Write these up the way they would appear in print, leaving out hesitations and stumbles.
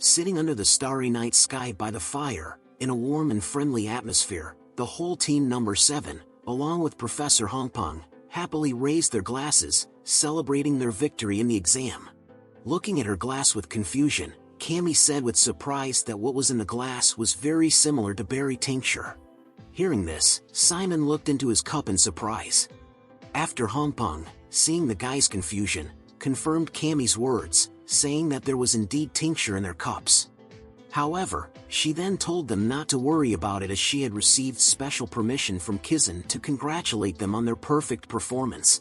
Sitting under the starry night sky by the fire, in a warm and friendly atmosphere, the whole team number 7, along with Professor Hongpeng, happily raised their glasses, celebrating their victory in the exam. Looking at her glass with confusion, Cammy said with surprise that what was in the glass was very similar to berry tincture. Hearing this, Simon looked into his cup in surprise. After Hongpeng, seeing the guy's confusion, confirmed Cammy's words, saying that there was indeed tincture in their cups. However, she then told them not to worry about it as she had received special permission from Kizen to congratulate them on their perfect performance.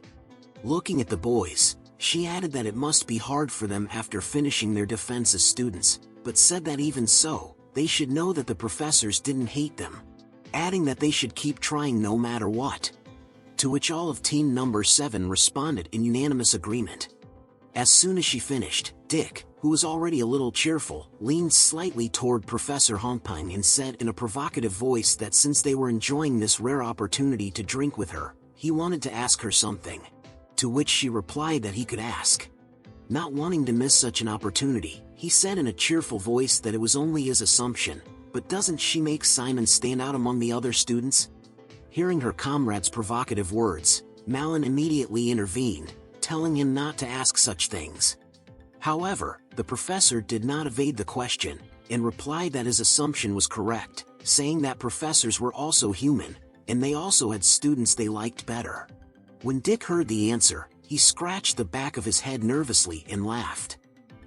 Looking at the boys, she added that it must be hard for them after finishing their defense as students, but said that even so, they should know that the professors didn't hate them, adding that they should keep trying no matter what. To which all of team number 7 responded in unanimous agreement. As soon as she finished, Dick, who was already a little cheerful, leaned slightly toward Professor Hongpeng and said in a provocative voice that since they were enjoying this rare opportunity to drink with her, he wanted to ask her something. To which she replied that he could ask. Not wanting to miss such an opportunity, he said in a cheerful voice that it was only his assumption, but doesn't she make Simon stand out among the other students? Hearing her comrade's provocative words, Malin immediately intervened, telling him not to ask such things. However, the professor did not evade the question, and replied that his assumption was correct, saying that professors were also human, and they also had students they liked better. When Dick heard the answer, he scratched the back of his head nervously and laughed.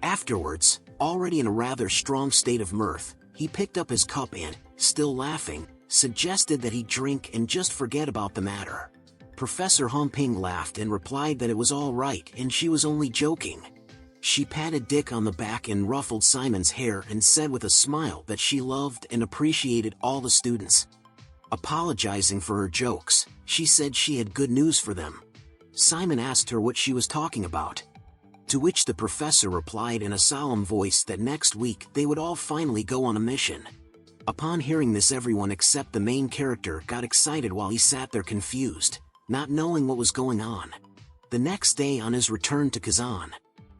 Afterwards, already in a rather strong state of mirth, he picked up his cup and, still laughing, suggested that he drink and just forget about the matter. Professor Hongpeng laughed and replied that it was all right and she was only joking. She patted Dick on the back and ruffled Simon's hair and said with a smile that she loved and appreciated all the students. Apologizing for her jokes, she said she had good news for them. Simon asked her what she was talking about. To which the professor replied in a solemn voice that next week they would all finally go on a mission. Upon hearing this, everyone except the main character got excited while he sat there confused, not knowing what was going on. The next day on his return to Kazan,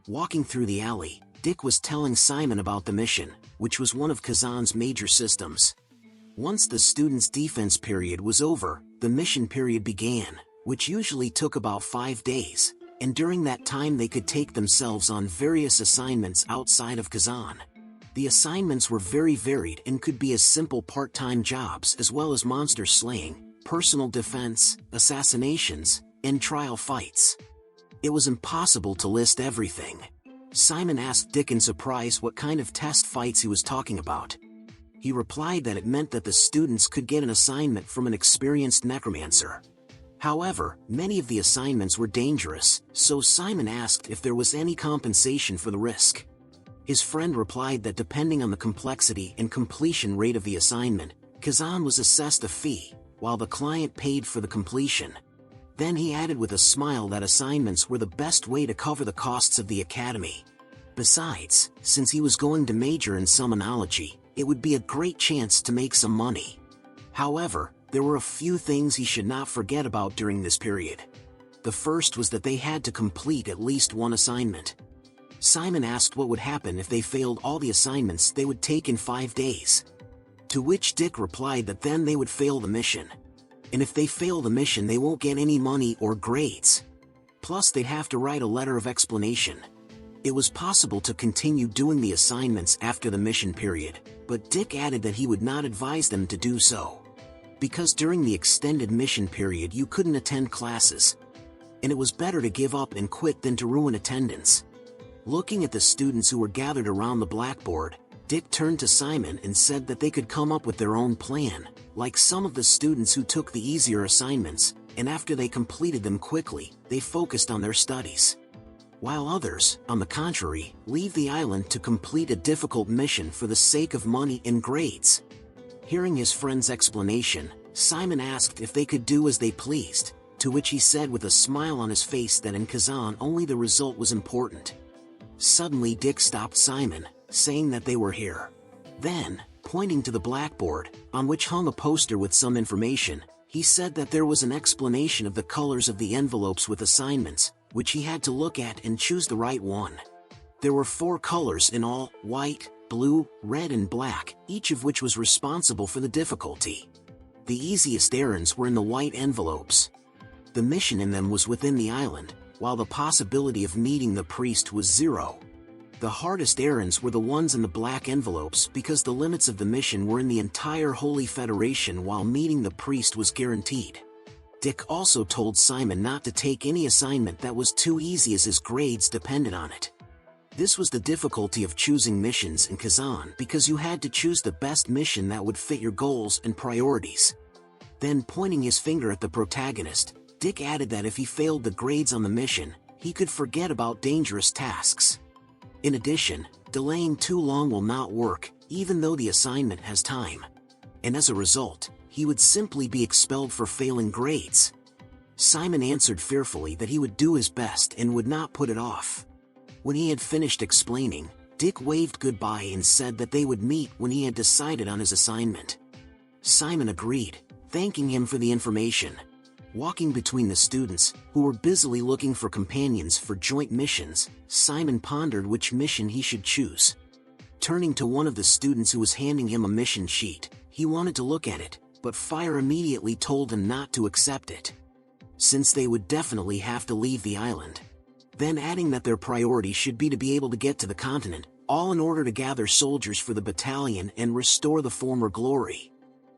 walking through the alley, Dick was telling Simon about the mission, which was one of Kazan's major systems. Once the students' defense period was over, the mission period began, which usually took about 5 days, and during that time they could take themselves on various assignments outside of Kazan. The assignments were very varied and could be as simple part-time jobs as well as monster slaying, personal defense, assassinations, and trial fights. It was impossible to list everything. Simon asked Dick in surprise what kind of test fights he was talking about. He replied that it meant that the students could get an assignment from an experienced necromancer. However, many of the assignments were dangerous, so Simon asked if there was any compensation for the risk. His friend replied that depending on the complexity and completion rate of the assignment, Kazan was assessed a fee, while the client paid for the completion. Then he added with a smile that assignments were the best way to cover the costs of the academy. Besides, since he was going to major in summonology, it would be a great chance to make some money. However, there were a few things he should not forget about during this period. The first was that they had to complete at least one assignment. Simon asked what would happen if they failed all the assignments they would take in 5 days. To which Dick replied that then they would fail the mission. And if they fail the mission they won't get any money or grades. Plus they'd have to write a letter of explanation. It was possible to continue doing the assignments after the mission period, but Dick added that he would not advise them to do so. Because during the extended mission period you couldn't attend classes. And it was better to give up and quit than to ruin attendance. Looking at the students who were gathered around the blackboard, Dick turned to Simon and said that they could come up with their own plan, like some of the students who took the easier assignments, and after they completed them quickly, they focused on their studies. While others, on the contrary, leave the island to complete a difficult mission for the sake of money and grades. Hearing his friend's explanation, Simon asked if they could do as they pleased, to which he said with a smile on his face that in Kazan only the result was important. Suddenly Dick stopped Simon, saying that they were here. Then, pointing to the blackboard, on which hung a poster with some information, he said that there was an explanation of the colors of the envelopes with assignments, which he had to look at and choose the right one. There were 4 colors in all: white, blue, red and black, each of which was responsible for the difficulty. The easiest errands were in the white envelopes. The mission in them was within the island, while the possibility of meeting the priest was 0. The hardest errands were the ones in the black envelopes because the limits of the mission were in the entire Holy Federation, while meeting the priest was guaranteed. Dick also told Simon not to take any assignment that was too easy as his grades depended on it. This was the difficulty of choosing missions in Kizen, because you had to choose the best mission that would fit your goals and priorities. Then, pointing his finger at the protagonist, Dick added that if he failed the grades on the mission, he could forget about dangerous tasks. In addition, delaying too long will not work, even though the assignment has time. And as a result, he would simply be expelled for failing grades. Simon answered fearfully that he would do his best and would not put it off. When he had finished explaining, Dick waved goodbye and said that they would meet when he had decided on his assignment. Simon agreed, thanking him for the information. Walking between the students, who were busily looking for companions for joint missions, Simon pondered which mission he should choose. Turning to one of the students who was handing him a mission sheet, he wanted to look at it, but Fire immediately told him not to accept it, since they would definitely have to leave the island. Then adding that their priority should be to be able to get to the continent, all in order to gather soldiers for the battalion and restore the former glory.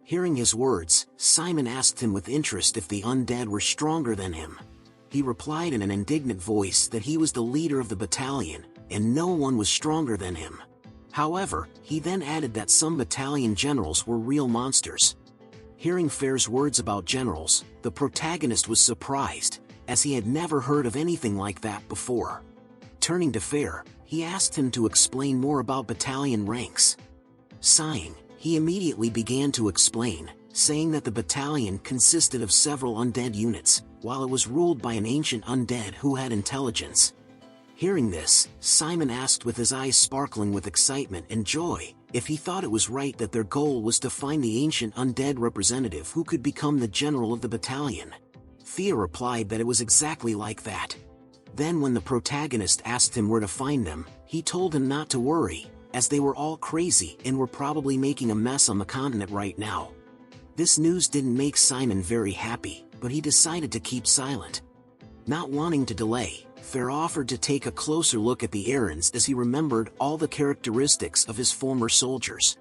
Hearing his words, Simon asked him with interest if the undead were stronger than him. He replied in an indignant voice that he was the leader of the battalion, and no one was stronger than him. However, he then added that some battalion generals were real monsters. Hearing Fair's words about generals, the protagonist was surprised, as he had never heard of anything like that before. Turning to Fair, he asked him to explain more about battalion ranks. Sighing, he immediately began to explain, saying that the battalion consisted of several undead units, while it was ruled by an ancient undead who had intelligence. Hearing this, Simon asked with his eyes sparkling with excitement and joy, if he thought it was right that their goal was to find the ancient undead representative who could become the general of the battalion. Thea replied that it was exactly like that. Then when the protagonist asked him where to find them, he told him not to worry, as they were all crazy and were probably making a mess on the continent right now. This news didn't make Simon very happy, but he decided to keep silent. Not wanting to delay, Fair offered to take a closer look at the errands as he remembered all the characteristics of his former soldiers.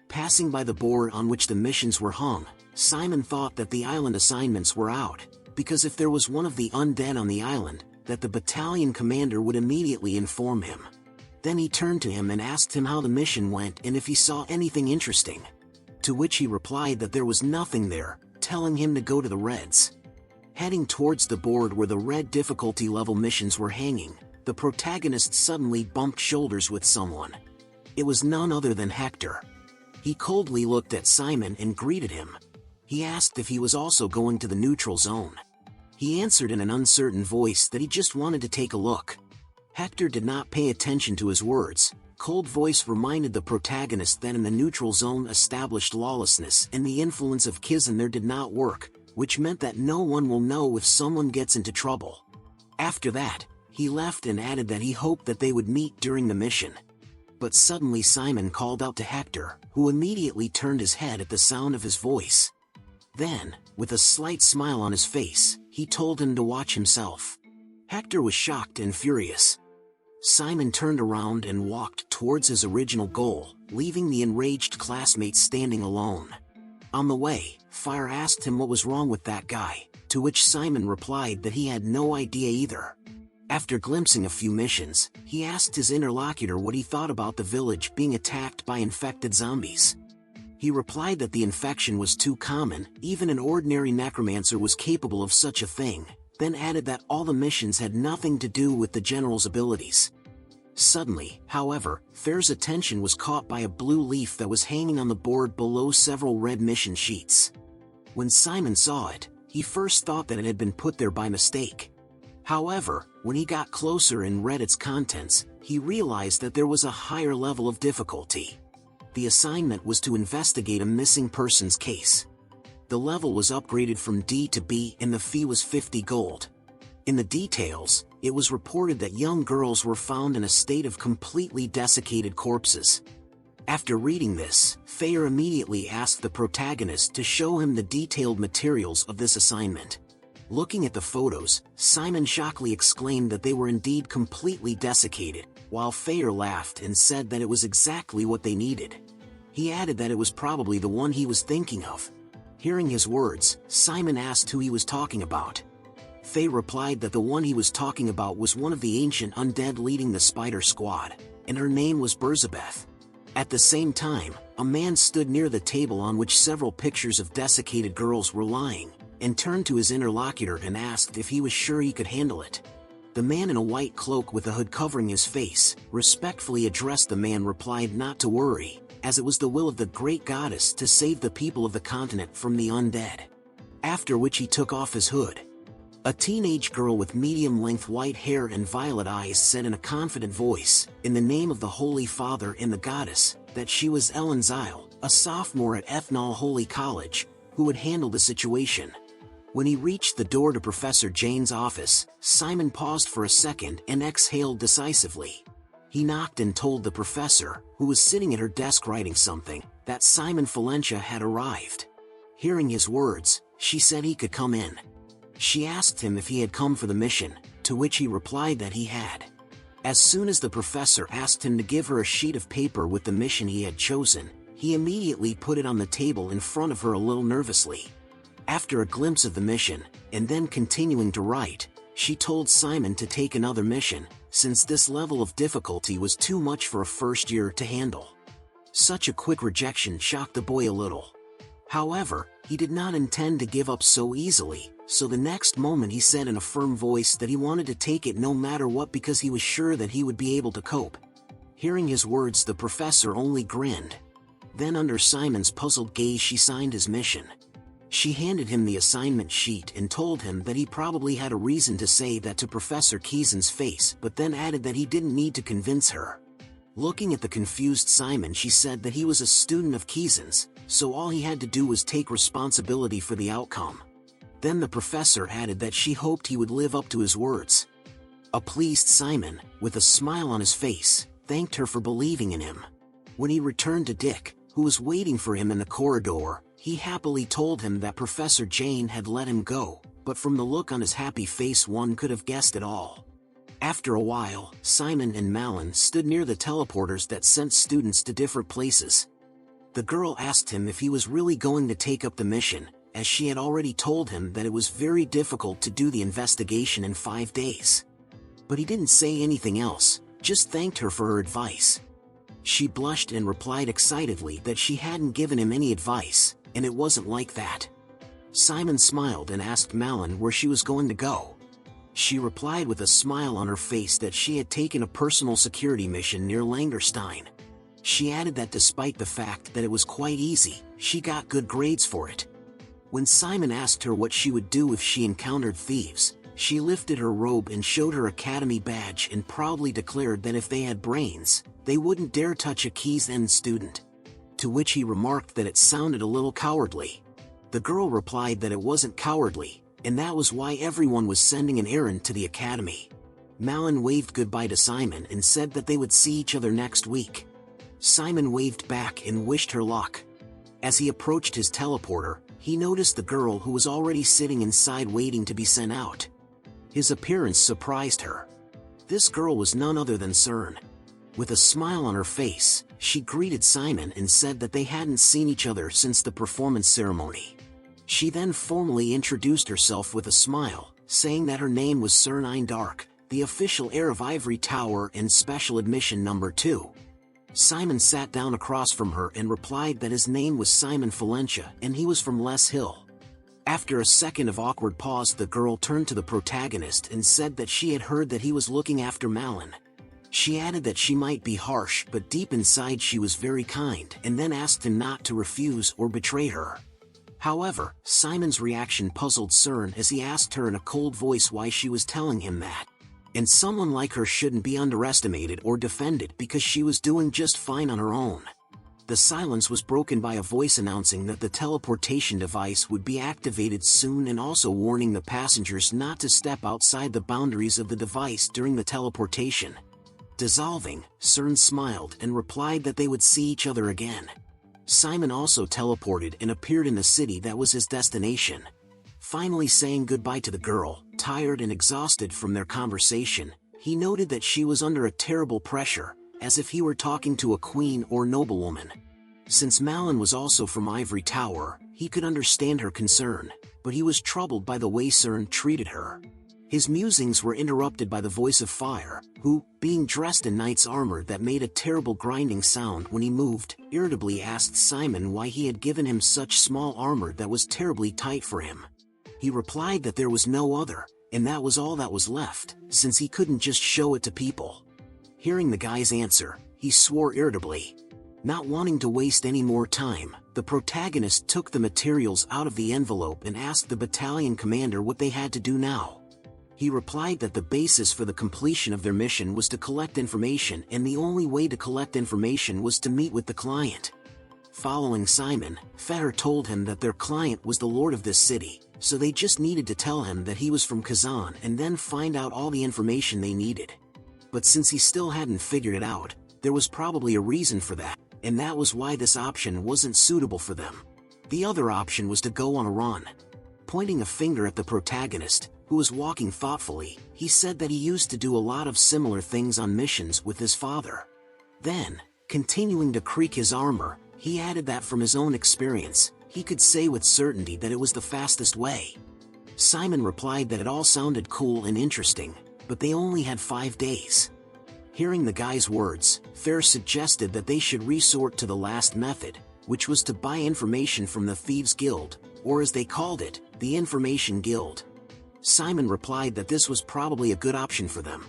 Passing by the board on which the missions were hung, Simon thought that the island assignments were out, because if there was one of the undead on the island, that the battalion commander would immediately inform him. Then he turned to him and asked him how the mission went and if he saw anything interesting. To which he replied that there was nothing there, telling him to go to the Reds. Heading towards the board where the red difficulty level missions were hanging, the protagonist suddenly bumped shoulders with someone. It was none other than Hector. He coldly looked at Simon and greeted him. He asked if he was also going to the neutral zone. He answered in an uncertain voice that he just wanted to take a look. Hector did not pay attention to his words. Cold voice reminded the protagonist that in the neutral zone established lawlessness and the influence of Kizen there did not work, which meant that no one will know if someone gets into trouble. After that, he left and added that he hoped that they would meet during the mission. But suddenly Simon called out to Hector, who immediately turned his head at the sound of his voice. Then, with a slight smile on his face, he told him to watch himself. Hector was shocked and furious. Simon turned around and walked towards his original goal, leaving the enraged classmates standing alone. On the way, Fire asked him what was wrong with that guy, to which Simon replied that he had no idea either. After glimpsing a few missions, he asked his interlocutor what he thought about the village being attacked by infected zombies. He replied that the infection was too common, even an ordinary necromancer was capable of such a thing, then added that all the missions had nothing to do with the general's abilities. Suddenly, however, Fair's attention was caught by a blue leaf that was hanging on the board below several red mission sheets. When Simon saw it, he first thought that it had been put there by mistake. However, when he got closer and read its contents, he realized that there was a higher level of difficulty. The assignment was to investigate a missing persons case. The level was upgraded from D to B and the fee was 50 gold. In the details, it was reported that young girls were found in a state of completely desiccated corpses. After reading this, Fair immediately asked the protagonist to show him the detailed materials of this assignment. Looking at the photos, Simon shockingly exclaimed that they were indeed completely desiccated, while Fair laughed and said that it was exactly what they needed. He added that it was probably the one he was thinking of. Hearing his words, Simon asked who he was talking about. Faye replied that the one he was talking about was one of the ancient undead leading the Spider Squad, and her name was Berzabeth. At the same time, a man stood near the table on which several pictures of desiccated girls were lying, and turned to his interlocutor and asked if he was sure he could handle it. The man in a white cloak with a hood covering his face, respectfully addressed the man, replied not to worry, as it was the will of the great goddess to save the people of the continent from the undead. After which he took off his hood. A teenage girl with medium-length white hair and violet eyes said in a confident voice, in the name of the Holy Father and the goddess, that she was Ellen Zyle, a sophomore at Ethnol Holy College, who would handle the situation. When he reached the door to Professor Jane's office, Simon paused for a second and exhaled decisively. He knocked and told the professor, who was sitting at her desk writing something, that Simon Valencia had arrived. Hearing his words, she said he could come in. She asked him if he had come for the mission, to which he replied that he had. As soon as the professor asked him to give her a sheet of paper with the mission he had chosen, he immediately put it on the table in front of her a little nervously. After a glimpse of the mission, and then continuing to write, she told Simon to take another mission, since this level of difficulty was too much for a first year to handle. Such a quick rejection shocked the boy a little. However, he did not intend to give up so easily, so the next moment he said in a firm voice that he wanted to take it no matter what because he was sure that he would be able to cope. Hearing his words, the professor only grinned. Then under Simon's puzzled gaze she signed his mission. She handed him the assignment sheet and told him that he probably had a reason to say that to Professor Kizen's face, but then added that he didn't need to convince her. Looking at the confused Simon, she said that he was a student of Kizen's, so all he had to do was take responsibility for the outcome. Then the professor added that she hoped he would live up to his words. A pleased Simon, with a smile on his face, thanked her for believing in him. When he returned to Dick, who was waiting for him in the corridor, he happily told him that Professor Jane had let him go, but from the look on his happy face one could have guessed it all. After a while, Simon and Malin stood near the teleporters that sent students to different places. The girl asked him if he was really going to take up the mission, as she had already told him that it was very difficult to do the investigation in 5 days. But he didn't say anything else, just thanked her for her advice. She blushed and replied excitedly that she hadn't given him any advice, and it wasn't like that. Simon smiled and asked Malin where she was going to go. She replied with a smile on her face that she had taken a personal security mission near Langerstein. She added that despite the fact that it was quite easy, she got good grades for it. When Simon asked her what she would do if she encountered thieves, she lifted her robe and showed her academy badge and proudly declared that if they had brains, they wouldn't dare touch a Kizen student. To which he remarked that it sounded a little cowardly. The girl replied that it wasn't cowardly, and that was why everyone was sending an errand to the academy. Malin waved goodbye to Simon and said that they would see each other next week. Simon waved back and wished her luck. As he approached his teleporter, he noticed the girl who was already sitting inside waiting to be sent out. His appearance surprised her. This girl was none other than Cern. With a smile on her face, she greeted Simon and said that they hadn't seen each other since the performance ceremony. She then formally introduced herself with a smile, saying that her name was Cern Dark, the official heir of Ivory Tower and Special Admission number 2. Simon sat down across from her and replied that his name was Simon Valencia and he was from Les Hill. After a second of awkward pause, the girl turned to the protagonist and said that she had heard that he was looking after Malin. She added that she might be harsh, but deep inside she was very kind, and then asked him not to refuse or betray her. However, Simon's reaction puzzled Cern as he asked her in a cold voice why she was telling him that. And someone like her shouldn't be underestimated or defended because she was doing just fine on her own. The silence was broken by a voice announcing that the teleportation device would be activated soon and also warning the passengers not to step outside the boundaries of the device during the teleportation. Dissolving, Cern smiled and replied that they would see each other again. Simon also teleported and appeared in the city that was his destination. Finally saying goodbye to the girl, tired and exhausted from their conversation, he noted that she was under a terrible pressure, as if he were talking to a queen or noblewoman. Since Malin was also from Ivory Tower, he could understand her concern, but he was troubled by the way Cern treated her. His musings were interrupted by the voice of Fire, who, being dressed in knight's armor that made a terrible grinding sound when he moved, irritably asked Simon why he had given him such small armor that was terribly tight for him. He replied that there was no other, and that was all that was left, since he couldn't just show it to people. Hearing the guy's answer, he swore irritably. Not wanting to waste any more time, the protagonist took the materials out of the envelope and asked the battalion commander what they had to do now. He replied that the basis for the completion of their mission was to collect information, and the only way to collect information was to meet with the client. Following Simon, Fetter told him that their client was the lord of this city, so they just needed to tell him that he was from Kizen and then find out all the information they needed. But since he still hadn't figured it out, there was probably a reason for that, and that was why this option wasn't suitable for them. The other option was to go on a run. Pointing a finger at the protagonist, who was walking thoughtfully, he said that he used to do a lot of similar things on missions with his father. Then, continuing to creak his armor, he added that from his own experience, he could say with certainty that it was the fastest way. Simon replied that it all sounded cool and interesting, but they only had 5 days. Hearing the guy's words, Fair suggested that they should resort to the last method, which was to buy information from the Thieves' Guild, or as they called it, the Information Guild. Simon replied that this was probably a good option for them.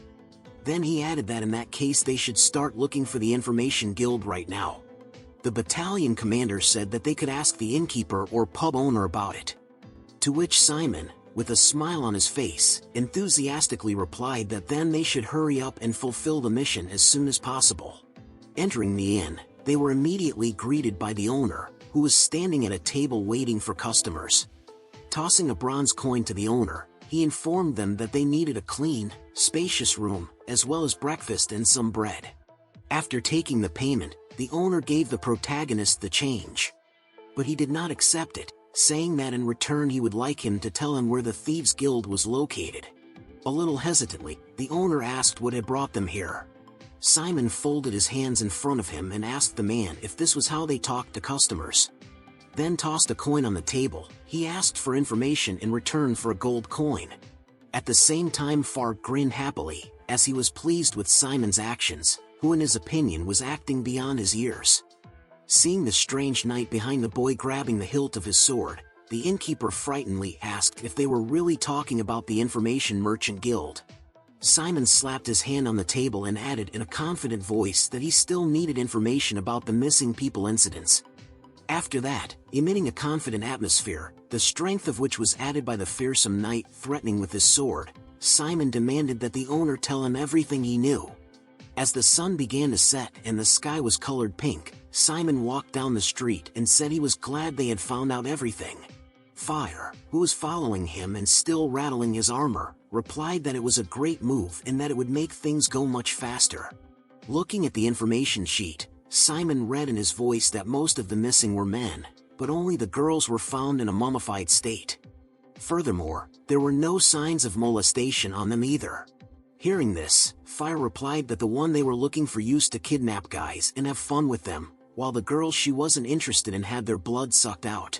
Then he added that in that case they should start looking for the Information Guild right now. The battalion commander said that they could ask the innkeeper or pub owner about it. To which Simon, with a smile on his face, enthusiastically replied that then they should hurry up and fulfill the mission as soon as possible. Entering the inn, they were immediately greeted by the owner, who was standing at a table waiting for customers. Tossing a bronze coin to the owner, he informed them that they needed a clean, spacious room, as well as breakfast and some bread. After taking the payment, the owner gave the protagonist the change. But he did not accept it, saying that in return he would like him to tell him where the Thieves' Guild was located. A little hesitantly, the owner asked what had brought them here. Simon folded his hands in front of him and asked the man if this was how they talked to customers. Then tossed a coin on the table. He asked for information in return for a gold coin. At the same time Far grinned happily, as he was pleased with Simon's actions, who in his opinion was acting beyond his years. Seeing the strange knight behind the boy grabbing the hilt of his sword, the innkeeper frightenedly asked if they were really talking about the Information Merchant Guild. Simon slapped his hand on the table and added in a confident voice that he still needed information about the missing people incidents. After that, emitting a confident atmosphere, the strength of which was added by the fearsome knight threatening with his sword, Simon demanded that the owner tell him everything he knew. As the sun began to set and the sky was colored pink, Simon walked down the street and said he was glad they had found out everything. Fire, who was following him and still rattling his armor, replied that it was a great move and that it would make things go much faster. Looking at the information sheet, Simon read in his voice that most of the missing were men, but only the girls were found in a mummified state. Furthermore, there were no signs of molestation on them either. Hearing this, Fire replied that the one they were looking for used to kidnap guys and have fun with them, while the girls she wasn't interested in had their blood sucked out.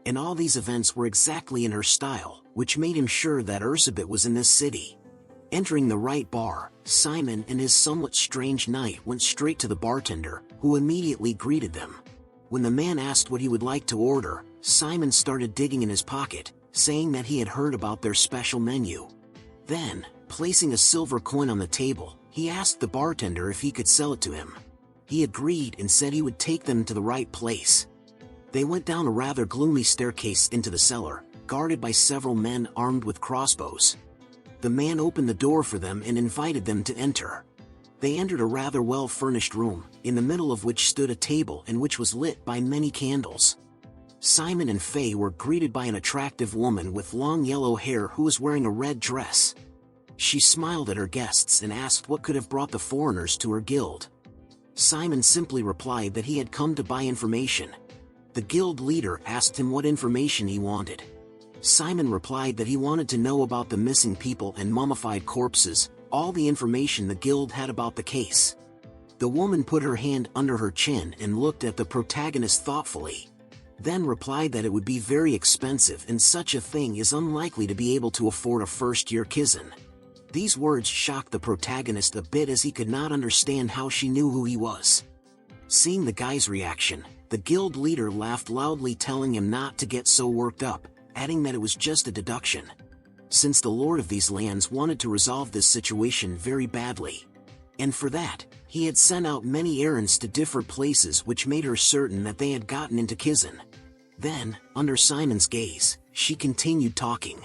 And all these events were exactly in her style, which made him sure that Ursabet was in this city. Entering the right bar, Simon and his somewhat strange knight went straight to the bartender, who immediately greeted them. When the man asked what he would like to order, Simon started digging in his pocket, saying that he had heard about their special menu. Then, placing a silver coin on the table, he asked the bartender if he could sell it to him. He agreed and said he would take them to the right place. They went down a rather gloomy staircase into the cellar, guarded by several men armed with crossbows. The man opened the door for them and invited them to enter. They entered a rather well-furnished room, in the middle of which stood a table and which was lit by many candles. Simon and Faye were greeted by an attractive woman with long yellow hair who was wearing a red dress. She smiled at her guests and asked what could have brought the foreigners to her guild. Simon simply replied that he had come to buy information. The guild leader asked him what information he wanted. Simon replied that he wanted to know about the missing people and mummified corpses, all the information the guild had about the case. The woman put her hand under her chin and looked at the protagonist thoughtfully, then replied that it would be very expensive and such a thing is unlikely to be able to afford a first-year Kizen. These words shocked the protagonist a bit as he could not understand how she knew who he was. Seeing the guy's reaction, the guild leader laughed loudly, telling him not to get so worked up, adding that it was just a deduction, since the lord of these lands wanted to resolve this situation very badly. And for that, he had sent out many errands to different places, which made her certain that they had gotten into Kizen. Then, under Simon's gaze, she continued talking.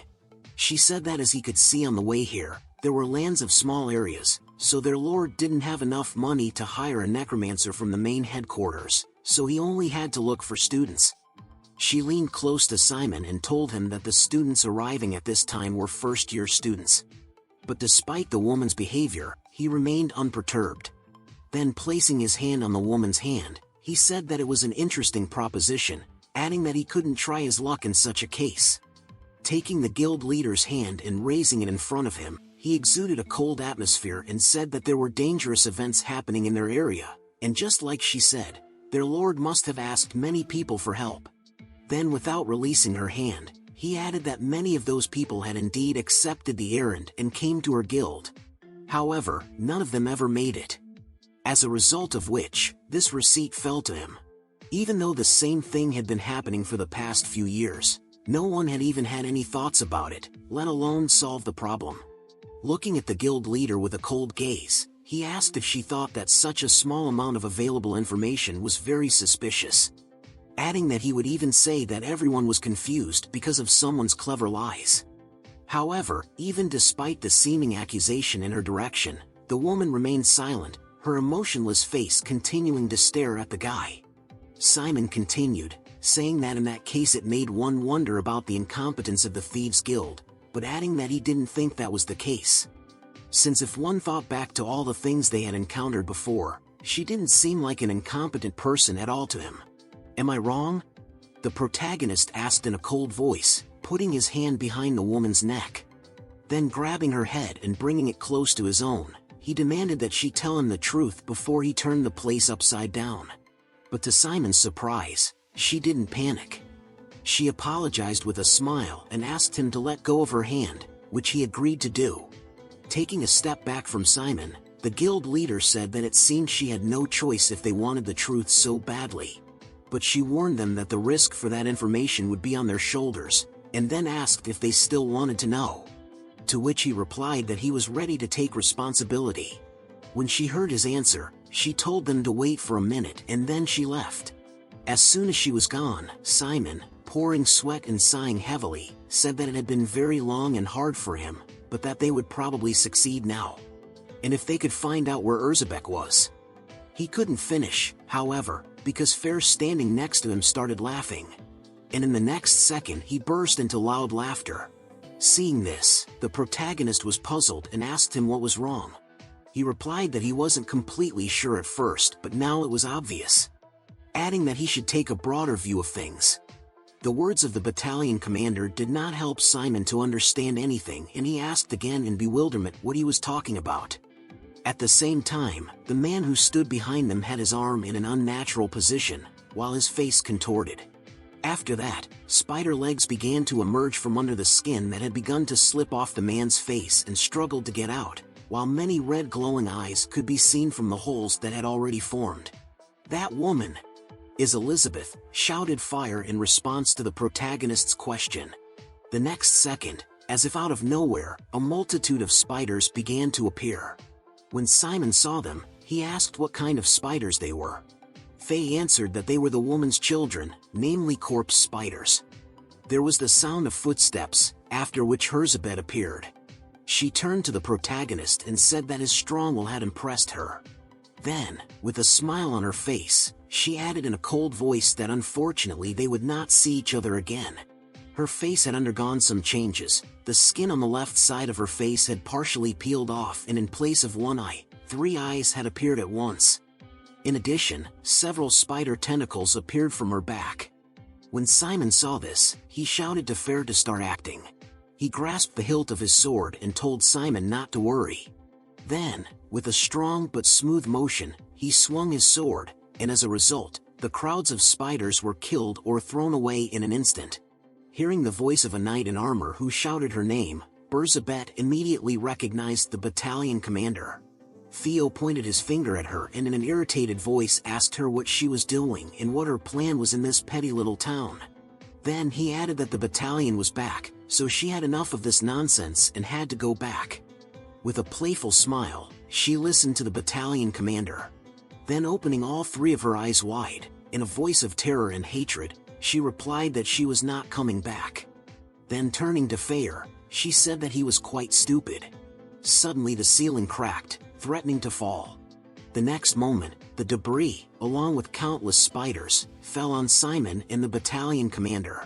She said that as he could see on the way here, there were lands of small areas, so their lord didn't have enough money to hire a necromancer from the main headquarters, so he only had to look for students. She leaned close to Simon and told him that the students arriving at this time were first-year students. But despite the woman's behavior, he remained unperturbed. Then placing his hand on the woman's hand, he said that it was an interesting proposition, adding that he couldn't try his luck in such a case. Taking the guild leader's hand and raising it in front of him, he exuded a cold atmosphere and said that there were dangerous events happening in their area, and just like she said, their lord must have asked many people for help. Then, without releasing her hand, he added that many of those people had indeed accepted the errand and came to her guild. However, none of them ever made it. As a result of which, this receipt fell to him. Even though the same thing had been happening for the past few years, no one had even had any thoughts about it, let alone solve the problem. Looking at the guild leader with a cold gaze, he asked if she thought that such a small amount of available information was very suspicious, adding that he would even say that everyone was confused because of someone's clever lies. However, even despite the seeming accusation in her direction, the woman remained silent, her emotionless face continuing to stare at the guy. Simon continued, saying that in that case it made one wonder about the incompetence of the Thieves' Guild, but adding that he didn't think that was the case. Since if one thought back to all the things they had encountered before, she didn't seem like an incompetent person at all to him. Am I wrong? The protagonist asked in a cold voice, putting his hand behind the woman's neck. Then grabbing her head and bringing it close to his own, he demanded that she tell him the truth before he turned the place upside down. But to Simon's surprise, she didn't panic. She apologized with a smile and asked him to let go of her hand, which he agreed to do. Taking a step back from Simon, the guild leader said that it seemed she had no choice if they wanted the truth so badly. But she warned them that the risk for that information would be on their shoulders, and then asked if they still wanted to know. To which he replied that he was ready to take responsibility. When she heard his answer, she told them to wait for a minute and then she left. As soon as she was gone, Simon, pouring sweat and sighing heavily, said that it had been very long and hard for him, but that they would probably succeed now. And if they could find out where Erzebek was. He couldn't finish, however, because Fair standing next to him started laughing. And in the next second he burst into loud laughter. Seeing this, the protagonist was puzzled and asked him what was wrong. He replied that he wasn't completely sure at first, but now it was obvious, adding that he should take a broader view of things. The words of the battalion commander did not help Simon to understand anything, and he asked again in bewilderment what he was talking about. At the same time, the man who stood behind them had his arm in an unnatural position, while his face contorted. After that, spider legs began to emerge from under the skin that had begun to slip off the man's face and struggled to get out, while many red glowing eyes could be seen from the holes that had already formed. "That woman is Elizabeth," shouted Fire in response to the protagonist's question. The next second, as if out of nowhere, a multitude of spiders began to appear. When Simon saw them, he asked what kind of spiders they were. Faye answered that they were the woman's children, namely corpse spiders. There was the sound of footsteps, after which Herzabet appeared. She turned to the protagonist and said that his strong will had impressed her. Then, with a smile on her face, she added in a cold voice that unfortunately they would not see each other again. Her face had undergone some changes. The skin on the left side of her face had partially peeled off, and in place of one eye, 3 eyes had appeared at once. In addition, several spider tentacles appeared from her back. When Simon saw this, he shouted to Fair to start acting. He grasped the hilt of his sword and told Simon not to worry. Then, with a strong but smooth motion, he swung his sword, and as a result, the crowds of spiders were killed or thrown away in an instant. Hearing the voice of a knight in armor who shouted her name, Berzabet immediately recognized the battalion commander. Theo pointed his finger at her and in an irritated voice asked her what she was doing and what her plan was in this petty little town. Then he added that the battalion was back, so she had enough of this nonsense and had to go back. With a playful smile, she listened to the battalion commander. Then opening all 3 of her eyes wide, in a voice of terror and hatred, she replied that she was not coming back. Then turning to Fair, she said that he was quite stupid. Suddenly the ceiling cracked, threatening to fall. The next moment, the debris, along with countless spiders, fell on Simon and the battalion commander.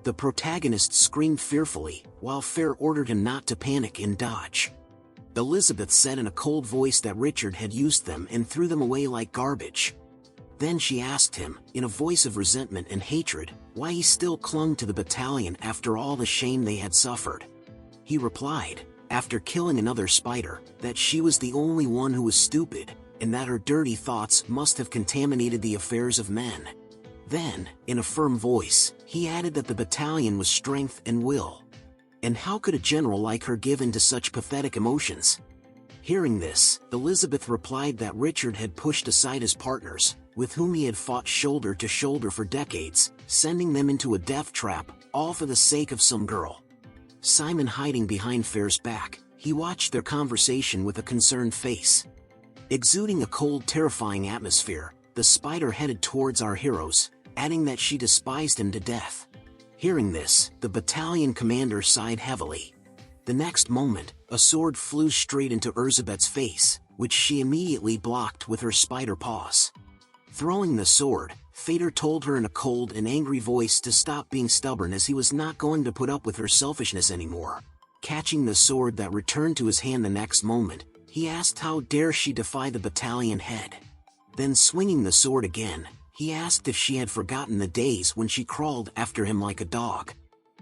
The protagonist screamed fearfully, while Fair ordered him not to panic and dodge. Elizabeth said in a cold voice that Richard had used them and threw them away like garbage. Then she asked him, in a voice of resentment and hatred, why he still clung to the battalion after all the shame they had suffered. He replied, after killing another spider, that she was the only one who was stupid, and that her dirty thoughts must have contaminated the affairs of men. Then, in a firm voice, he added that the battalion was strength and will. And how could a general like her give in to such pathetic emotions? Hearing this, Elizabeth replied that Richard had pushed aside his partners, with whom he had fought shoulder to shoulder for decades, sending them into a death trap, all for the sake of some girl. Simon hiding behind Fair's back, he watched their conversation with a concerned face. Exuding a cold, terrifying atmosphere, the spider headed towards our heroes, adding that she despised him to death. Hearing this, the battalion commander sighed heavily. The next moment, a sword flew straight into Elizabeth's face, which she immediately blocked with her spider paws. Throwing the sword, Fader told her in a cold and angry voice to stop being stubborn as he was not going to put up with her selfishness anymore. Catching the sword that returned to his hand the next moment, he asked how dare she defy the battalion head. Then swinging the sword again, he asked if she had forgotten the days when she crawled after him like a dog.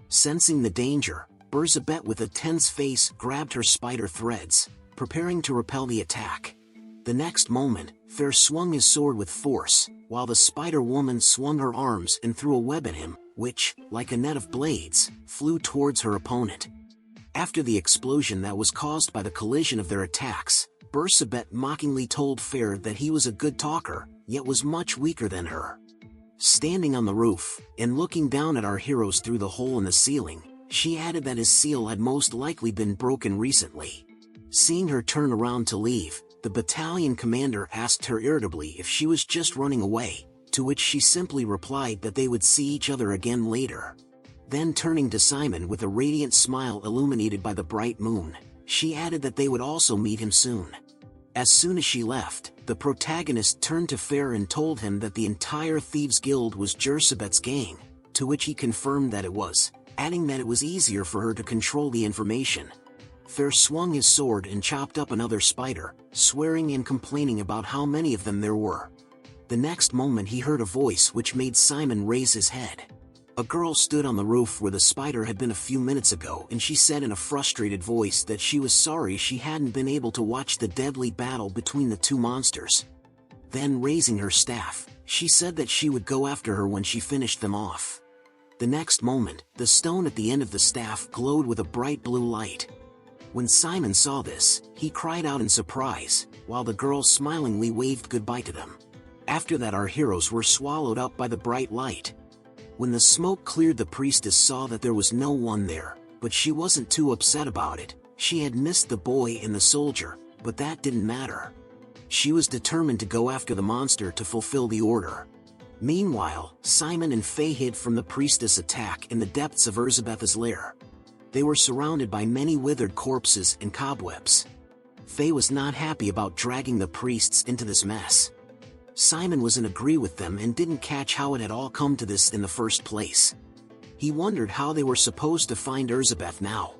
Sensing the danger, Berzabet with a tense face grabbed her spider threads, preparing to repel the attack. The next moment, Fair swung his sword with force, while the spider woman swung her arms and threw a web at him, which, like a net of blades, flew towards her opponent. After the explosion that was caused by the collision of their attacks, Berzabet mockingly told Fair that he was a good talker, yet was much weaker than her. Standing on the roof, and looking down at our heroes through the hole in the ceiling, she added that his seal had most likely been broken recently. Seeing her turn around to leave, the battalion commander asked her irritably if she was just running away, to which she simply replied that they would see each other again later. Then turning to Simon with a radiant smile illuminated by the bright moon, she added that they would also meet him soon. As soon as she left, the protagonist turned to Fair and told him that the entire Thieves Guild was Berzabet's gang, to which he confirmed that it was, adding that it was easier for her to control the information. Fair swung his sword and chopped up another spider, swearing and complaining about how many of them there were. The next moment he heard a voice which made Simon raise his head. A girl stood on the roof where the spider had been a few minutes ago, and she said in a frustrated voice that she was sorry she hadn't been able to watch the deadly battle between the 2 monsters. Then raising her staff, she said that she would go after her when she finished them off. The next moment, the stone at the end of the staff glowed with a bright blue light. When Simon saw this, he cried out in surprise, while the girl smilingly waved goodbye to them. After that our heroes were swallowed up by the bright light. When the smoke cleared, the priestess saw that there was no one there, but she wasn't too upset about it. She had missed the boy and the soldier, but that didn't matter. She was determined to go after the monster to fulfill the order. Meanwhile, Simon and Faye hid from the priestess' attack in the depths of Elizabeth's lair. They were surrounded by many withered corpses and cobwebs. Faye was not happy about dragging the priests into this mess. Simon was in agree with them and didn't catch how it had all come to this in the first place. He wondered how they were supposed to find Elizabeth now.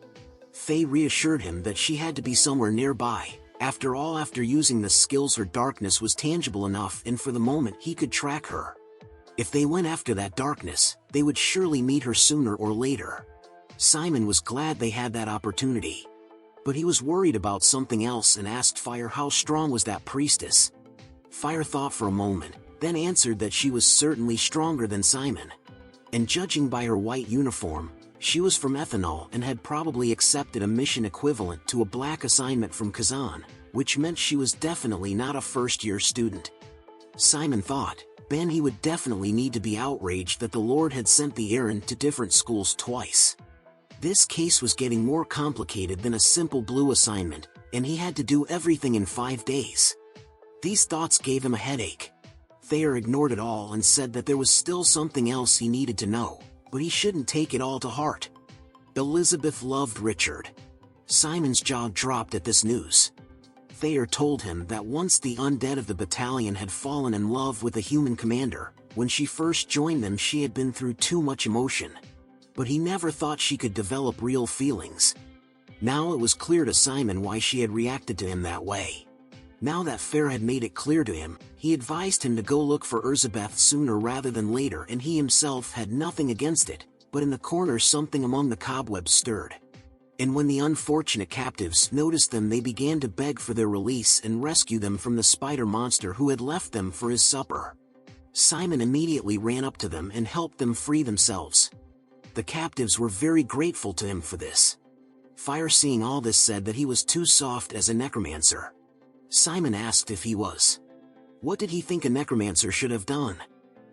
Faye reassured him that she had to be somewhere nearby. After all, after using the skills, her darkness was tangible enough, and for the moment he could track her. If they went after that darkness, they would surely meet her sooner or later. Simon was glad they had that opportunity. But he was worried about something else and asked Fire how strong was that priestess. Fire thought for a moment, then answered that she was certainly stronger than Simon. And judging by her white uniform, she was from Ethanol and had probably accepted a mission equivalent to a black assignment from Kizen, which meant she was definitely not a first-year student. Simon thought, then he would definitely need to be outraged that the Lord had sent the errand to different schools twice. This case was getting more complicated than a simple blue assignment, and he had to do everything in 5 days. These thoughts gave him a headache. Thayer ignored it all and said that there was still something else he needed to know, but he shouldn't take it all to heart. Elizabeth loved Richard. Simon's jaw dropped at this news. Thayer told him that once the undead of the battalion had fallen in love with a human commander, when she first joined them she had been through too much emotion. But he never thought she could develop real feelings. Now it was clear to Simon why she had reacted to him that way. Now that Fair had made it clear to him, he advised him to go look for Elizabeth sooner rather than later, and he himself had nothing against it, but in the corner something among the cobwebs stirred. And when the unfortunate captives noticed them, they began to beg for their release and rescue them from the spider monster who had left them for his supper. Simon immediately ran up to them and helped them free themselves. The captives were very grateful to him for this. Fire, seeing all this, said that he was too soft as a necromancer. Simon asked if he was. What did he think a necromancer should have done?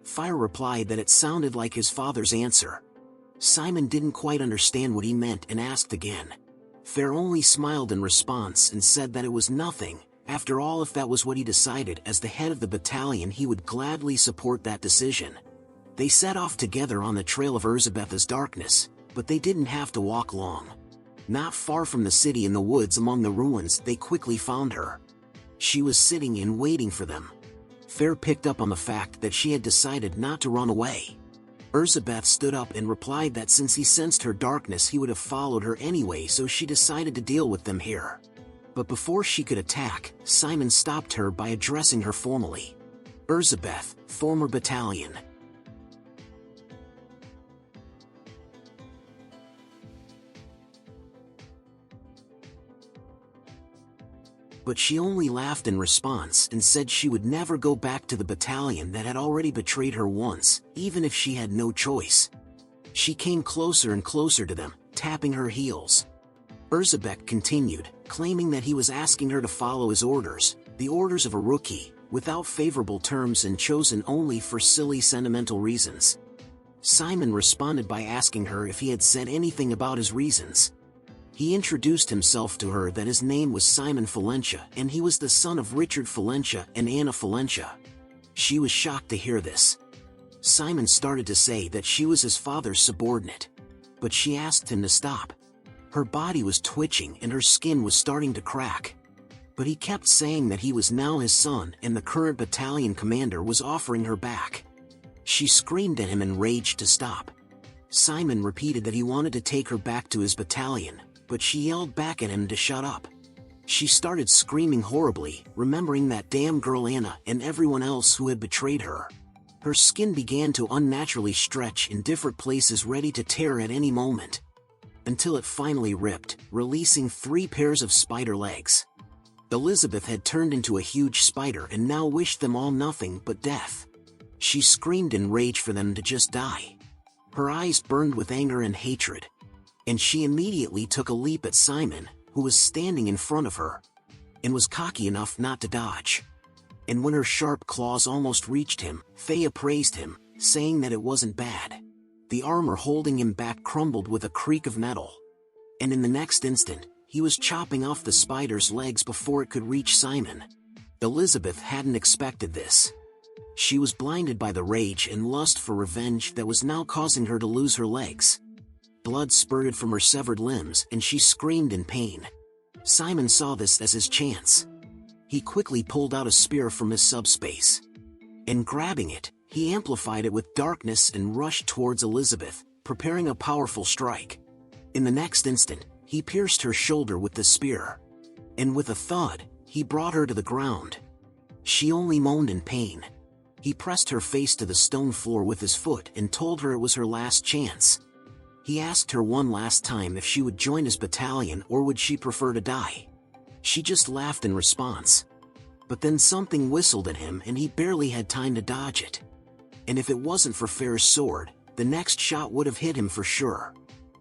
Fire replied that it sounded like his father's answer. Simon didn't quite understand what he meant and asked again. Fair only smiled in response and said that it was nothing. After all, if that was what he decided as the head of the battalion, he would gladly support that decision. They set off together on the trail of Elizabeth's darkness, but they didn't have to walk long. Not far from the city, in the woods among the ruins, they quickly found her. She was sitting and waiting for them. Fair picked up on the fact that she had decided not to run away. Elizabeth stood up and replied that since he sensed her darkness he would have followed her anyway, so she decided to deal with them here. But before she could attack, Simon stopped her by addressing her formally. Elizabeth, former battalion. But she only laughed in response and said she would never go back to the battalion that had already betrayed her once, even if she had no choice. She came closer and closer to them, tapping her heels. Elizabeth continued, claiming that he was asking her to follow his orders, the orders of a rookie, without favorable terms and chosen only for silly sentimental reasons. Simon responded by asking her if he had said anything about his reasons. He introduced himself to her, that his name was Simon Valencia and he was the son of Richard Valencia and Anna Valencia. She was shocked to hear this. Simon started to say that she was his father's subordinate, but she asked him to stop. Her body was twitching and her skin was starting to crack. But he kept saying that he was now his son and the current battalion commander was offering her back. She screamed at him, enraged, to stop. Simon repeated that he wanted to take her back to his battalion, but she yelled back at him to shut up. She started screaming horribly, remembering that damn girl Anna and everyone else who had betrayed her. Her skin began to unnaturally stretch in different places, ready to tear at any moment. Until it finally ripped, releasing 3 pairs of spider legs. Elizabeth had turned into a huge spider and now wished them all nothing but death. She screamed in rage for them to just die. Her eyes burned with anger and hatred. And she immediately took a leap at Simon, who was standing in front of her, and was cocky enough not to dodge. And when her sharp claws almost reached him, Thea praised him, saying that it wasn't bad. The armor holding him back crumbled with a creak of metal. And in the next instant, he was chopping off the spider's legs before it could reach Simon. Elizabeth hadn't expected this. She was blinded by the rage and lust for revenge that was now causing her to lose her legs. Blood spurted from her severed limbs and she screamed in pain. Simon saw this as his chance. He quickly pulled out a spear from his subspace. And grabbing it, he amplified it with darkness and rushed towards Elizabeth, preparing a powerful strike. In the next instant, he pierced her shoulder with the spear. And with a thud, he brought her to the ground. She only moaned in pain. He pressed her face to the stone floor with his foot and told her it was her last chance. He asked her one last time if she would join his battalion or would she prefer to die. She just laughed in response. But then something whistled at him and he barely had time to dodge it. And if it wasn't for Fair's sword, the next shot would have hit him for sure.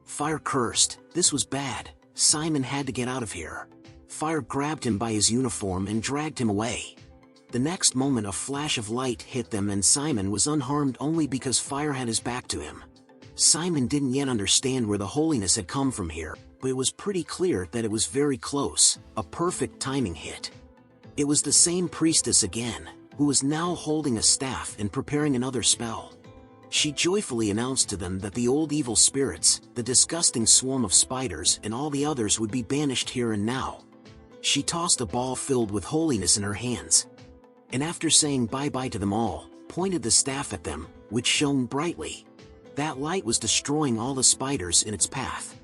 Fire cursed. This was bad. Simon had to get out of here. Fire grabbed him by his uniform and dragged him away. The next moment a flash of light hit them and Simon was unharmed only because Fire had his back to him. Simon didn't yet understand where the holiness had come from here, but it was pretty clear that it was very close, a perfect timing hit. It was the same priestess again, who was now holding a staff and preparing another spell. She joyfully announced to them that the old evil spirits, the disgusting swarm of spiders and all the others would be banished here and now. She tossed a ball filled with holiness in her hands. And after saying bye-bye to them all, pointed the staff at them, which shone brightly. That light was destroying all the spiders in its path.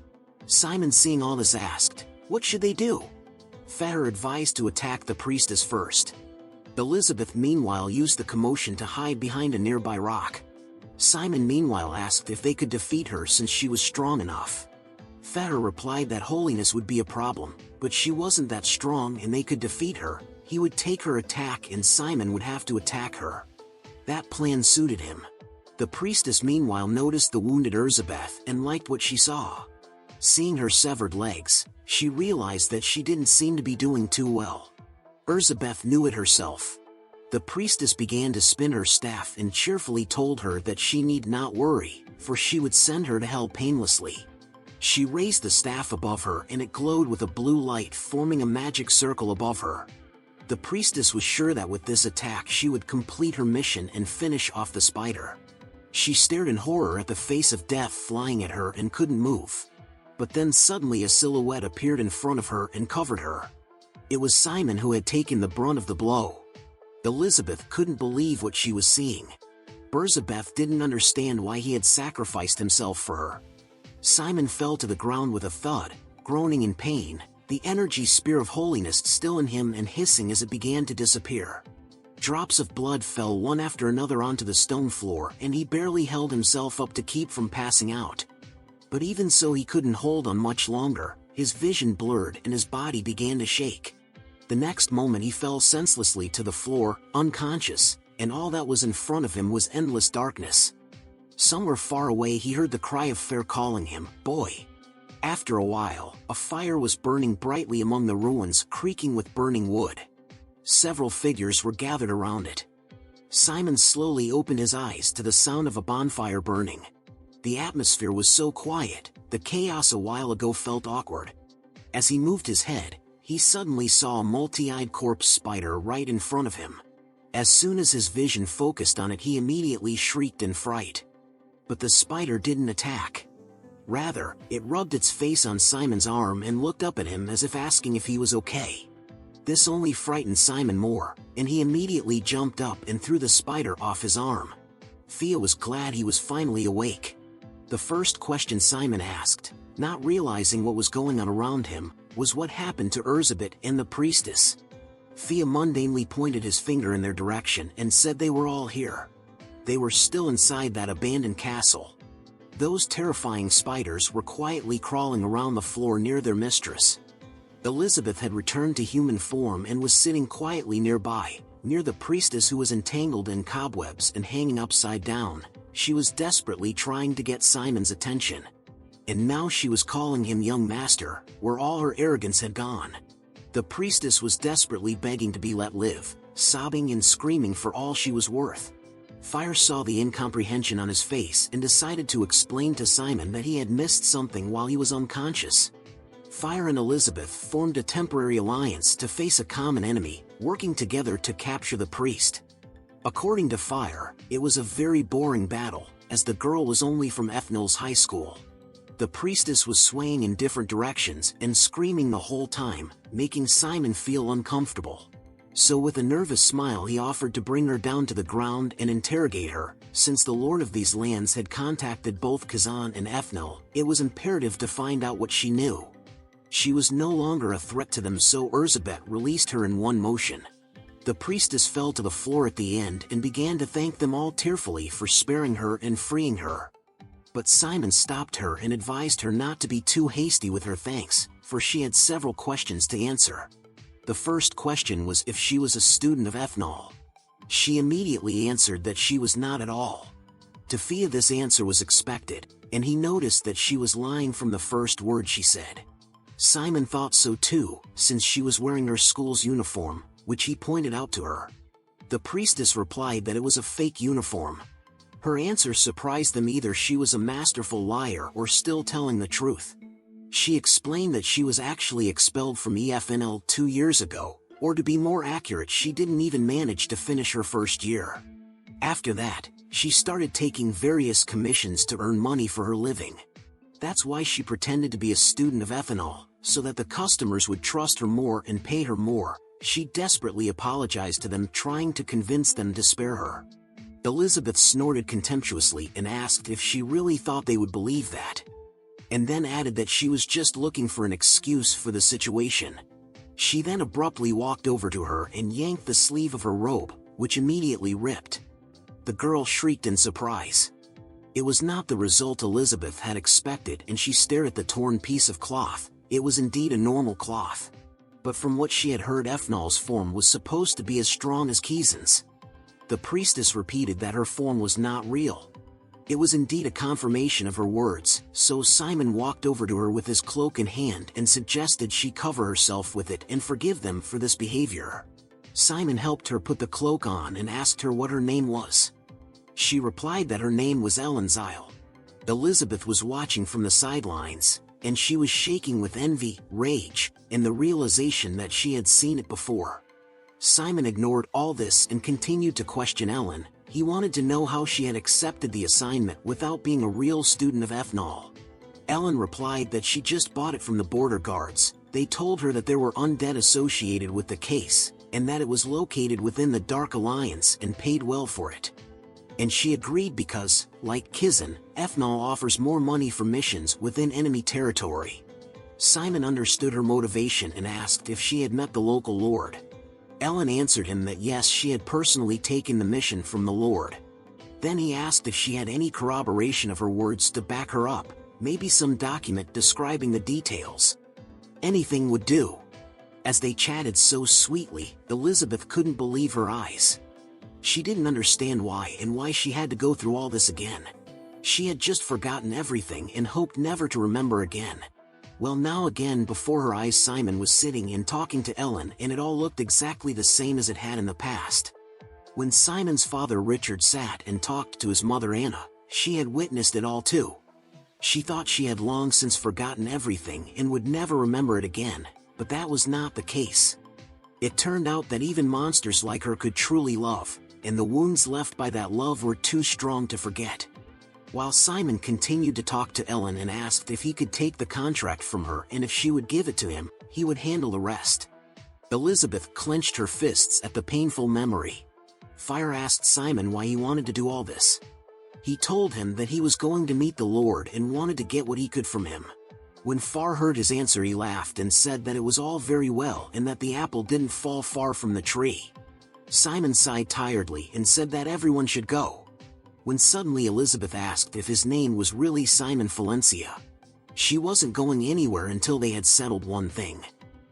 Simon, seeing all this, asked, "What should they do?" Fetter advised to attack the priestess first. Elizabeth meanwhile used the commotion to hide behind a nearby rock. Simon meanwhile asked if they could defeat her since she was strong enough. Fetter replied that holiness would be a problem, but she wasn't that strong and they could defeat her. He would take her attack and Simon would have to attack her. That plan suited him. The priestess meanwhile noticed the wounded Elizabeth and liked what she saw. Seeing her severed legs, she realized that she didn't seem to be doing too well. Elizabeth knew it herself. The priestess began to spin her staff and cheerfully told her that she need not worry, for she would send her to hell painlessly. She raised the staff above her and it glowed with a blue light, forming a magic circle above her. The priestess was sure that with this attack she would complete her mission and finish off the spider. She stared in horror at the face of death flying at her and couldn't move. But then suddenly a silhouette appeared in front of her and covered her. It was Simon who had taken the brunt of the blow. Elizabeth couldn't believe what she was seeing. Elizabeth didn't understand why he had sacrificed himself for her. Simon fell to the ground with a thud, groaning in pain, the energy spear of holiness still in him and hissing as it began to disappear. Drops of blood fell one after another onto the stone floor and he barely held himself up to keep from passing out. But even so he couldn't hold on much longer, his vision blurred and his body began to shake. The next moment he fell senselessly to the floor, unconscious, and all that was in front of him was endless darkness. Somewhere far away he heard the cry of Fair calling him, "Boy." After a while, a fire was burning brightly among the ruins, creaking with burning wood. Several figures were gathered around it. Simon slowly opened his eyes to the sound of a bonfire burning. The atmosphere was so quiet, the chaos a while ago felt awkward. As he moved his head, he suddenly saw a multi-eyed corpse spider right in front of him. As soon as his vision focused on it he immediately shrieked in fright. But the spider didn't attack. Rather, it rubbed its face on Simon's arm and looked up at him as if asking if he was okay. This only frightened Simon more, and he immediately jumped up and threw the spider off his arm. Thea was glad he was finally awake. The first question Simon asked, not realizing what was going on around him, was what happened to Elizabeth and the priestess. Thea mundanely pointed his finger in their direction and said they were all here. They were still inside that abandoned castle. Those terrifying spiders were quietly crawling around the floor near their mistress. Elizabeth had returned to human form and was sitting quietly nearby, near the priestess who was entangled in cobwebs and hanging upside down. She was desperately trying to get Simon's attention. And now she was calling him young master, where all her arrogance had gone. The priestess was desperately begging to be let live, sobbing and screaming for all she was worth. Fire saw the incomprehension on his face and decided to explain to Simon that he had missed something while he was unconscious. Fire and Elizabeth formed a temporary alliance to face a common enemy, working together to capture the priest. According to Fire, it was a very boring battle, as the girl was only from Ethnol's high school. The priestess was swaying in different directions and screaming the whole time, making Simon feel uncomfortable. So with a nervous smile he offered to bring her down to the ground and interrogate her. Since the lord of these lands had contacted both Kizen and Ethnal, it was imperative to find out what she knew. She was no longer a threat to them, so Elizabeth released her in one motion. The priestess fell to the floor at the end and began to thank them all tearfully for sparing her and freeing her. But Simon stopped her and advised her not to be too hasty with her thanks, for she had several questions to answer. The first question was if she was a student of Ethnal. She immediately answered that she was not at all. To Fia this answer was expected, and he noticed that she was lying from the first word she said. Simon thought so too, since she was wearing her school's uniform, which he pointed out to her. The priestess replied that it was a fake uniform. Her answer surprised them. Either she was a masterful liar or still telling the truth. She explained that she was actually expelled from EFNL 2 years ago, or to be more accurate, she didn't even manage to finish her first year. After that, she started taking various commissions to earn money for her living. That's why she pretended to be a student of ethanol, so that the customers would trust her more and pay her more. She desperately apologized to them, trying to convince them to spare her. Elizabeth snorted contemptuously and asked if she really thought they would believe that, and then added that she was just looking for an excuse for the situation. She then abruptly walked over to her and yanked the sleeve of her robe, which immediately ripped. The girl shrieked in surprise. It was not the result Elizabeth had expected, and she stared at the torn piece of cloth. It was indeed a normal cloth. But from what she had heard, Ethnal's form was supposed to be as strong as Kizen's. The priestess repeated that her form was not real. It was indeed a confirmation of her words, so Simon walked over to her with his cloak in hand and suggested she cover herself with it and forgive them for this behavior. Simon helped her put the cloak on and asked her what her name was. She replied that her name was Ellen Zyle. Elizabeth was watching from the sidelines, and she was shaking with envy, rage, and the realization that she had seen it before. Simon ignored all this and continued to question Ellen. He wanted to know how she had accepted the assignment without being a real student of ethanol. Ellen replied that she just bought it from the border guards. They told her that there were undead associated with the case, and that it was located within the Dark Alliance and paid well for it. And she agreed because, like Kizen, ethanol offers more money for missions within enemy territory. Simon understood her motivation and asked if she had met the local lord. Ellen answered him that yes, she had personally taken the mission from the lord. Then he asked if she had any corroboration of her words to back her up, maybe some document describing the details. Anything would do. As they chatted so sweetly, Elizabeth couldn't believe her eyes. She didn't understand why she had to go through all this again. She had just forgotten everything and hoped never to remember again. Well, now again before her eyes Simon was sitting and talking to Ellen, and it all looked exactly the same as it had in the past. When Simon's father Richard sat and talked to his mother Anna, she had witnessed it all too. She thought she had long since forgotten everything and would never remember it again, but that was not the case. It turned out that even monsters like her could truly love, and the wounds left by that love were too strong to forget. While Simon continued to talk to Ellen and asked if he could take the contract from her, and if she would give it to him, he would handle the rest. Elizabeth clenched her fists at the painful memory. Fire asked Simon why he wanted to do all this. He told him that he was going to meet the Lord and wanted to get what he could from him. When Far heard his answer, he laughed and said that it was all very well and that the apple didn't fall far from the tree. Simon sighed tiredly and said that everyone should go. When suddenly Elizabeth asked if his name was really Simon Valencia. She wasn't going anywhere until they had settled one thing.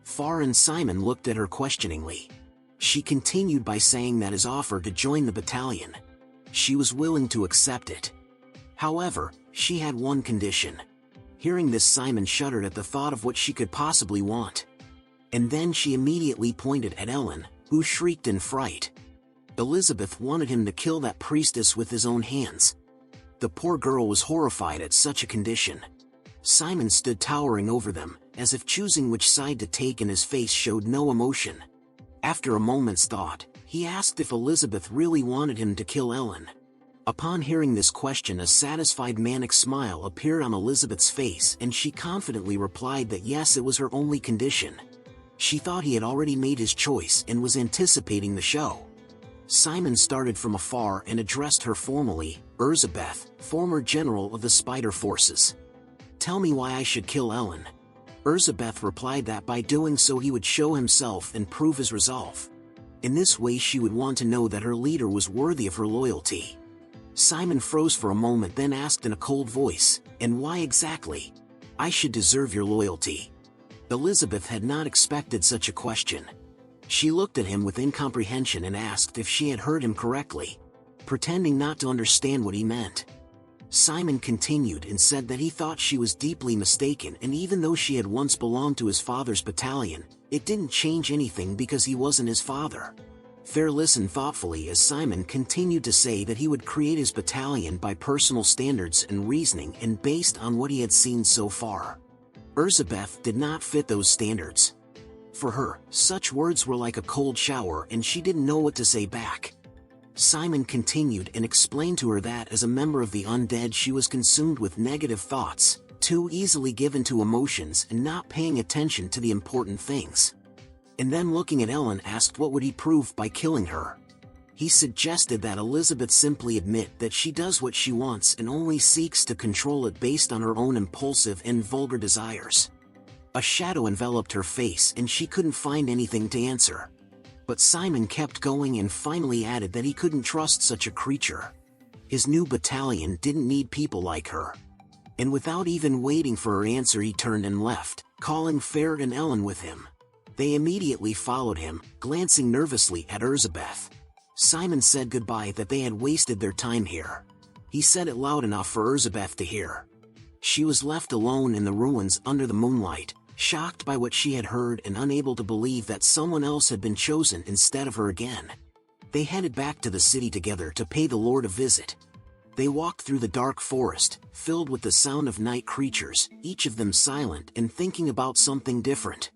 Far and Simon looked at her questioningly. She continued by saying that his offer to join the battalion. She was willing to accept it. However, she had one condition. Hearing this, Simon shuddered at the thought of what she could possibly want. And then she immediately pointed at Ellen, who shrieked in fright. Elizabeth wanted him to kill that priestess with his own hands. The poor girl was horrified at such a condition. Simon stood towering over them, as if choosing which side to take, and his face showed no emotion. After a moment's thought, he asked if Elizabeth really wanted him to kill Ellen. Upon hearing this question, a satisfied manic smile appeared on Elizabeth's face, and she confidently replied that yes, it was her only condition. She thought he had already made his choice and was anticipating the show. Simon started from afar and addressed her formally, Elizabeth, former general of the Spider Forces. Tell me why I should kill Ellen. Elizabeth replied that by doing so he would show himself and prove his resolve. In this way she would want to know that her leader was worthy of her loyalty. Simon froze for a moment, then asked in a cold voice, and why exactly? I should deserve your loyalty. Elizabeth had not expected such a question. She looked at him with incomprehension and asked if she had heard him correctly, pretending not to understand what he meant. Simon continued and said that he thought she was deeply mistaken, and even though she had once belonged to his father's battalion, it didn't change anything because he wasn't his father. Fair listened thoughtfully as Simon continued to say that he would create his battalion by personal standards and reasoning and based on what he had seen so far. Elizabeth did not fit those standards. For her, such words were like a cold shower and she didn't know what to say back. Simon continued and explained to her that as a member of the undead she was consumed with negative thoughts, too easily given to emotions and not paying attention to the important things. And then looking at Ellen asked what would he prove by killing her. He suggested that Elizabeth simply admit that she does what she wants and only seeks to control it based on her own impulsive and vulgar desires. A shadow enveloped her face and she couldn't find anything to answer. But Simon kept going and finally added that he couldn't trust such a creature. His new battalion didn't need people like her. And without even waiting for her answer he turned and left, calling Fair and Ellen with him. They immediately followed him, glancing nervously at Elizabeth. Simon said goodbye, that they had wasted their time here. He said it loud enough for Elizabeth to hear. She was left alone in the ruins under the moonlight, shocked by what she had heard and unable to believe that someone else had been chosen instead of her again. They headed back to the city together to pay the Lord a visit. They walked through the dark forest, filled with the sound of night creatures, each of them silent and thinking about something different.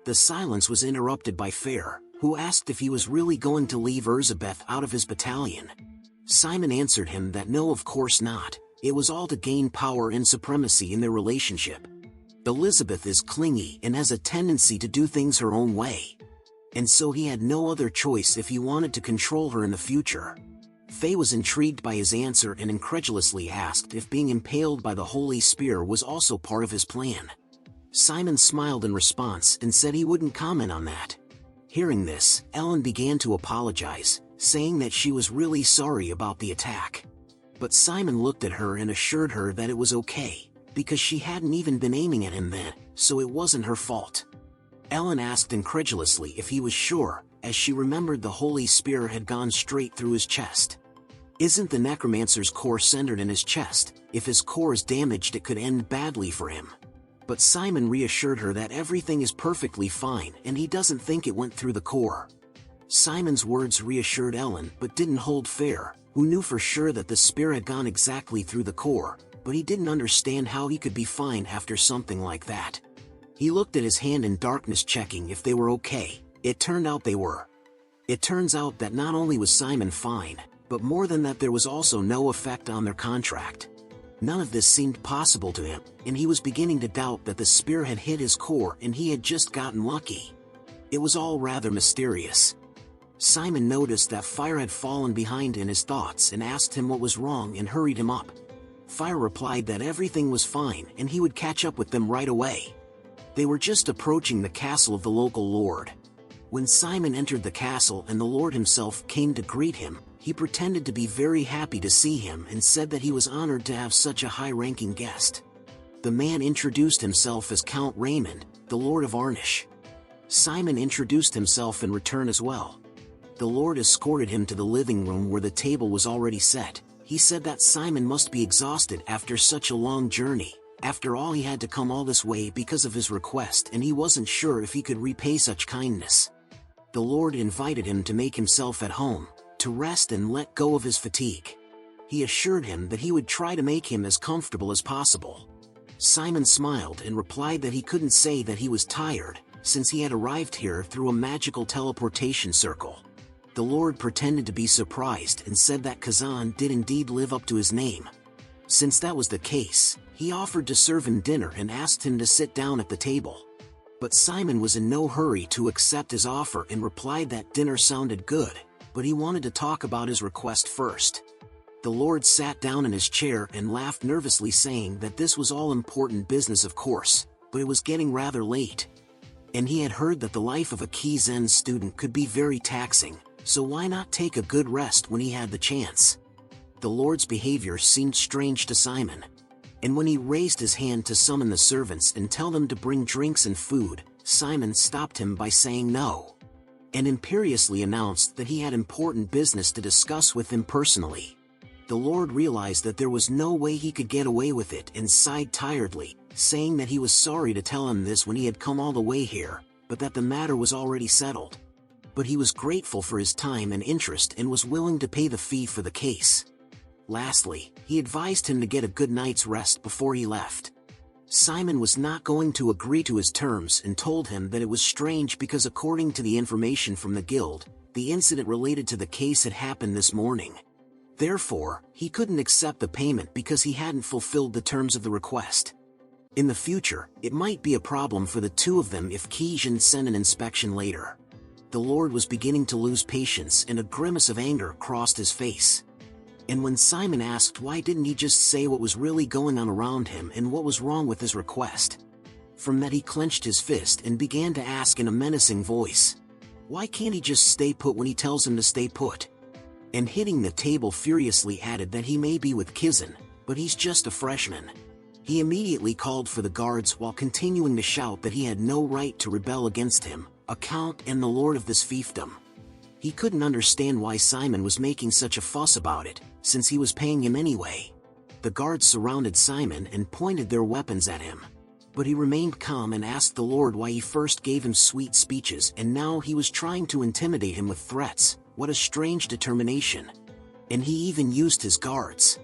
The silence was interrupted by Fair, who asked if he was really going to leave Elizabeth out of his battalion. Simon answered him that no, of course not. It was all to gain power and supremacy in their relationship. Elizabeth is clingy and has a tendency to do things her own way. And so he had no other choice if he wanted to control her in the future. Faye was intrigued by his answer and incredulously asked if being impaled by the Holy Spear was also part of his plan. Simon smiled in response and said he wouldn't comment on that. Hearing this, Ellen began to apologize, saying that she was really sorry about the attack. But Simon looked at her and assured her that it was okay, because she hadn't even been aiming at him then, so it wasn't her fault. Ellen asked incredulously if he was sure, as she remembered the Holy Spear had gone straight through his chest. Isn't the necromancer's core centered in his chest? If his core is damaged it could end badly for him. But Simon reassured her that everything is perfectly fine and he doesn't think it went through the core. Simon's words reassured Ellen but didn't hold Fair, who knew for sure that the spear had gone exactly through the core, but he didn't understand how he could be fine after something like that. He looked at his hand in darkness, checking if they were okay. It turned out they were. It turns out that not only was Simon fine, but more than that there was also no effect on their contract. None of this seemed possible to him, and he was beginning to doubt that the spear had hit his core and he had just gotten lucky. It was all rather mysterious. Simon noticed that Fire had fallen behind in his thoughts and asked him what was wrong and hurried him up. Fire replied that everything was fine and he would catch up with them right away. They were just approaching the castle of the local lord. When Simon entered the castle and the lord himself came to greet him, he pretended to be very happy to see him and said that he was honored to have such a high-ranking guest. The man introduced himself as Count Raymond, the Lord of Arnish. Simon introduced himself in return as well. The Lord escorted him to the living room where the table was already set. He said that Simon must be exhausted after such a long journey. After all, he had to come all this way because of his request and he wasn't sure if he could repay such kindness. The Lord invited him to make himself at home, to rest and let go of his fatigue. He assured him that he would try to make him as comfortable as possible. Simon smiled and replied that he couldn't say that he was tired, since he had arrived here through a magical teleportation circle. The Lord pretended to be surprised and said that Kizen did indeed live up to his name. Since that was the case, he offered to serve him dinner and asked him to sit down at the table. But Simon was in no hurry to accept his offer and replied that dinner sounded good, but he wanted to talk about his request first. The Lord sat down in his chair and laughed nervously, saying that this was all important business of course, but it was getting rather late. And he had heard that the life of a Kizen student could be very taxing, so why not take a good rest when he had the chance? The Lord's behavior seemed strange to Simon. And when he raised his hand to summon the servants and tell them to bring drinks and food, Simon stopped him by saying no, and imperiously announced that he had important business to discuss with him personally. The Lord realized that there was no way he could get away with it and sighed tiredly, saying that he was sorry to tell him this when he had come all the way here, but that the matter was already settled. But he was grateful for his time and interest and was willing to pay the fee for the case. Lastly, he advised him to get a good night's rest before he left. Simon was not going to agree to his terms and told him that it was strange because according to the information from the guild, the incident related to the case had happened this morning. Therefore, he couldn't accept the payment because he hadn't fulfilled the terms of the request. In the future, it might be a problem for the two of them if Kizen sent an inspection later. The Lord was beginning to lose patience and a grimace of anger crossed his face. And when Simon asked why didn't he just say what was really going on around him and what was wrong with his request, from that he clenched his fist and began to ask in a menacing voice, why can't he just stay put when he tells him to stay put? And hitting the table furiously added that he may be with Kizen, but he's just a freshman. He immediately called for the guards while continuing to shout that he had no right to rebel against him, a count and the lord of this fiefdom. He couldn't understand why Simon was making such a fuss about it, since he was paying him anyway. The guards surrounded Simon and pointed their weapons at him. But he remained calm and asked the Lord why he first gave him sweet speeches and now he was trying to intimidate him with threats. What a strange determination. And he even used his guards.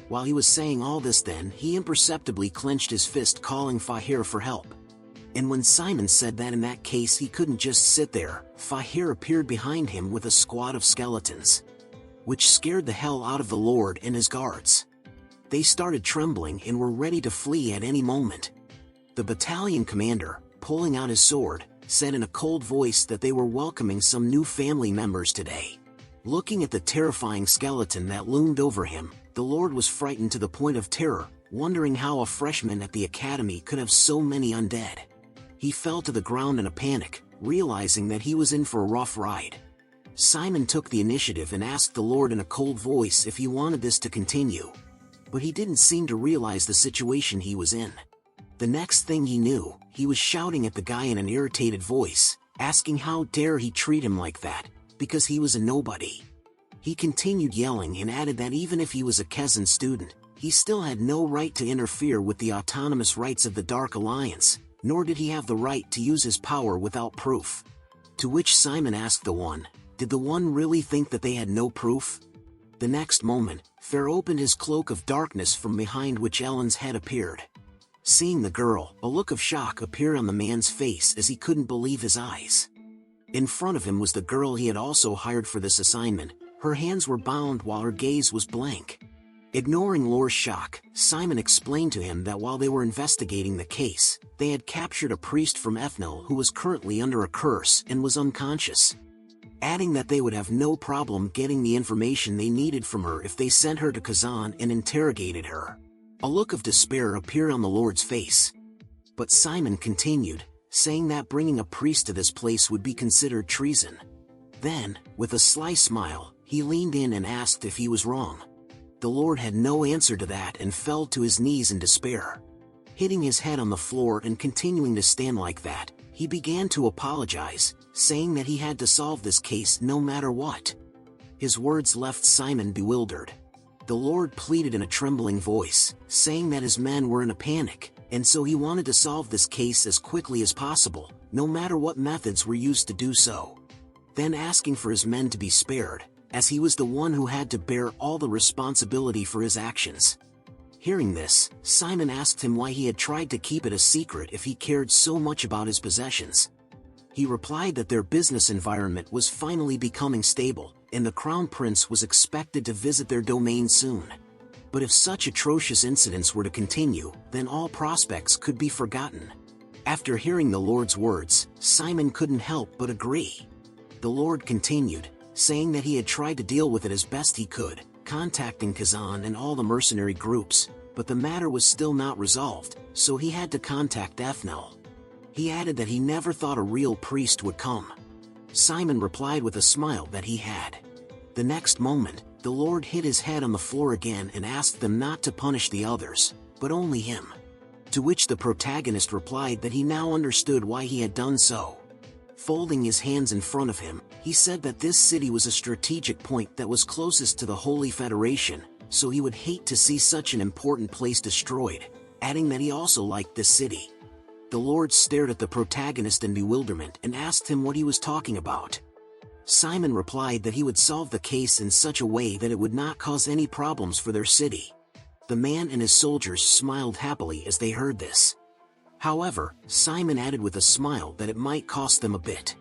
While he was saying all this then he imperceptibly clenched his fist calling Fahir for help. And when Simon said that in that case he couldn't just sit there, Fahir appeared behind him with a squad of skeletons, which scared the hell out of the Lord and his guards. They started trembling and were ready to flee at any moment. The battalion commander, pulling out his sword, said in a cold voice that they were welcoming some new family members today. Looking at the terrifying skeleton that loomed over him, the Lord was frightened to the point of terror, wondering how a freshman at the academy could have so many undead. He fell to the ground in a panic, realizing that he was in for a rough ride. Simon took the initiative and asked the Lord in a cold voice if he wanted this to continue. But he didn't seem to realize the situation he was in. The next thing he knew, he was shouting at the guy in an irritated voice, asking how dare he treat him like that, because he was a nobody. He continued yelling and added that even if he was a Kizen student, he still had no right to interfere with the autonomous rights of the Dark Alliance, nor did he have the right to use his power without proof. To which Simon asked the one, did the one really think that they had no proof? The next moment, Fair opened his cloak of darkness from behind which Ellen's head appeared. Seeing the girl, a look of shock appeared on the man's face as he couldn't believe his eyes. In front of him was the girl he had also hired for this assignment. Her hands were bound while her gaze was blank. Ignoring Lore's shock, Simon explained to him that while they were investigating the case, they had captured a priest from Ethnil who was currently under a curse and was unconscious, adding that they would have no problem getting the information they needed from her if they sent her to Kazan and interrogated her. A look of despair appeared on the Lord's face. But Simon continued, saying that bringing a priest to this place would be considered treason. Then, with a sly smile, he leaned in and asked if he was wrong. The Lord had no answer to that and fell to his knees in despair. Hitting his head on the floor and continuing to stand like that, he began to apologize, saying that he had to solve this case no matter what. His words left Simon bewildered. The Lord pleaded in a trembling voice, saying that his men were in a panic, and so he wanted to solve this case as quickly as possible, no matter what methods were used to do so. Then asking for his men to be spared, as he was the one who had to bear all the responsibility for his actions. Hearing this, Simon asked him why he had tried to keep it a secret if he cared so much about his possessions. He replied that their business environment was finally becoming stable, and the Crown Prince was expected to visit their domain soon. But if such atrocious incidents were to continue, then all prospects could be forgotten. After hearing the Lord's words, Simon couldn't help but agree. The Lord continued, saying that he had tried to deal with it as best he could, contacting Kizen and all the mercenary groups, but the matter was still not resolved, so he had to contact Ethnel. He added that he never thought a real priest would come. Simon replied with a smile that he had. The next moment, the Lord hit his head on the floor again and asked them not to punish the others, but only him. To which the protagonist replied that he now understood why he had done so. Folding his hands in front of him, he said that this city was a strategic point that was closest to the Holy Federation, so he would hate to see such an important place destroyed, adding that he also liked this city. The Lord stared at the protagonist in bewilderment and asked him what he was talking about. Simon replied that he would solve the case in such a way that it would not cause any problems for their city. The man and his soldiers smiled happily as they heard this. However, Simon added with a smile that it might cost them a bit.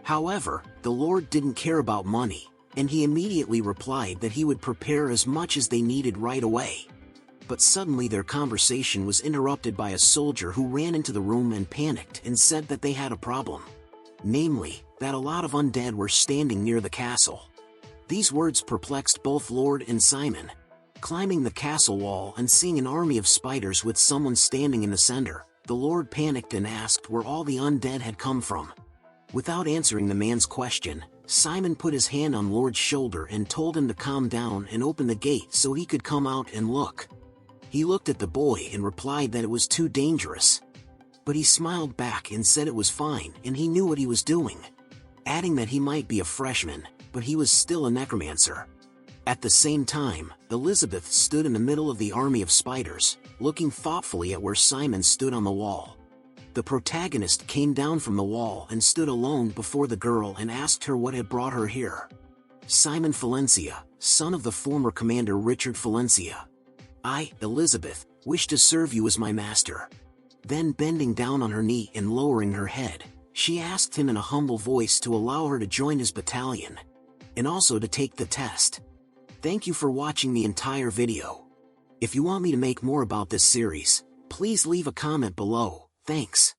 However, the Lord didn't care about money, and he immediately replied that he would prepare as much as they needed right away. But suddenly their conversation was interrupted by a soldier who ran into the room and panicked and said that they had a problem. Namely, that a lot of undead were standing near the castle. These words perplexed both Lord and Simon. Climbing the castle wall and seeing an army of spiders with someone standing in the center, the Lord panicked and asked where all the undead had come from. Without answering the man's question, Simon put his hand on Lord's shoulder and told him to calm down and open the gate so he could come out and look. He looked at the boy and replied that it was too dangerous. But he smiled back and said it was fine and he knew what he was doing, adding that he might be a freshman, but he was still a necromancer. At the same time, Elizabeth stood in the middle of the army of spiders, looking thoughtfully at where Simon stood on the wall. The protagonist came down from the wall and stood alone before the girl and asked her what had brought her here. Simon Valencia, son of the former commander Richard Valencia. I, Elizabeth, wish to serve you as my master. Then bending down on her knee and lowering her head, she asked him in a humble voice to allow her to join his battalion, and also to take the test. Thank you for watching the entire video. If you want me to make more about this series, please leave a comment below. Thanks.